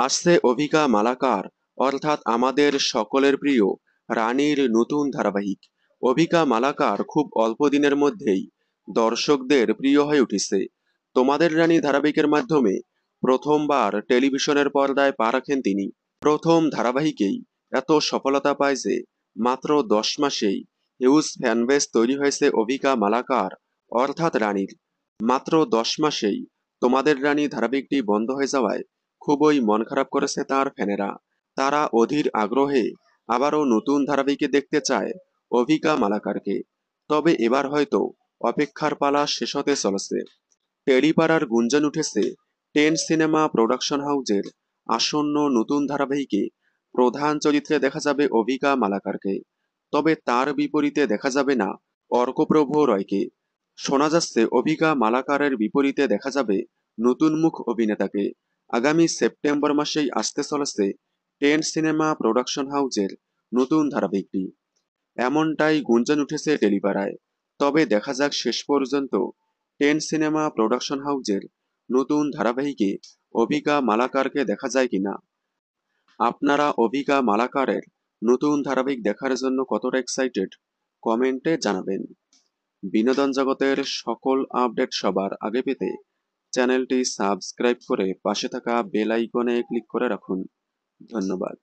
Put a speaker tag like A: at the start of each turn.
A: আসছে অভিকা মালাকার, অর্থাৎ আমাদের সকলের প্রিয় রানীর নতুন ধারাবাহিক। অভিকা মালাকার খুব অল্প দিনের মধ্যেই দর্শকদের প্রিয় হয়ে উঠেছে। তোমাদের রানী ধারাবাহিকের মাধ্যমে প্রথমবার টেলিভিশনের পর্দায় পা রাখেন তিনি। প্রথম ধারাবাহিকেই এত সফলতা পায় যে মাত্র 10 মাসেই হিউজ ফ্যানবেস তৈরি হয়েছে অভিকা মালাকার অর্থাৎ রানীর। মাত্র 10 মাসেই তোমাদের রানী ধারাবাহিকটি বন্ধ হয়ে যাওয়ায় খুবই মন খারাপ করেছে তার ফ্যানেরা। তারা অধীর আগ্রহে আবারও নতুন ধারাবাহিকে দেখতে চায় অভিকা মালাকারকে। তবে এবার হয়তো অপেক্ষার পালা শেষ হতে চলেছে। টেরিপাড়ার গুঞ্জন উঠেছে টেন সিনেমা প্রোডাকশন হাউজের আসন্ন নতুন ধারাবাহিকে প্রধান চরিত্রে দেখা যাবে অভিকা মালাকারকে। তবে তার বিপরীতে দেখা যাবে না অর্কপ্রভ রয়কে। শোনা যাচ্ছে অভিকা মালাকারের বিপরীতে দেখা যাবে নতুন মুখ অভিনেতাকে। আগামী সেপ্টেম্বর মাসেই আসতে চলেছে টেন সিনেমা প্রোডাকশন হাউজের নতুন ধারাবাহিকটি, এমনটাই গুঞ্জন উঠেছে টেলিপাড়ায়। তবে দেখা যাক শেষ পর্যন্ত টেন সিনেমা প্রোডাকশন হাউজের নতুন ধারাবাহিকে অভিকা মালাকারকে দেখা যায় কিনা। আপনারা অভিকা মালাকারের নতুন ধারাবাহিক দেখার জন্য কতটা এক্সাইটেড কমেন্টে জানাবেন। বিনোদন জগতের সকল আপডেট সবার আগে পেতে চ্যানেলটি সাবস্ক্রাইব করে পাশে থাকা বেল আইকনে ক্লিক করে রাখুন। ধন্যবাদ।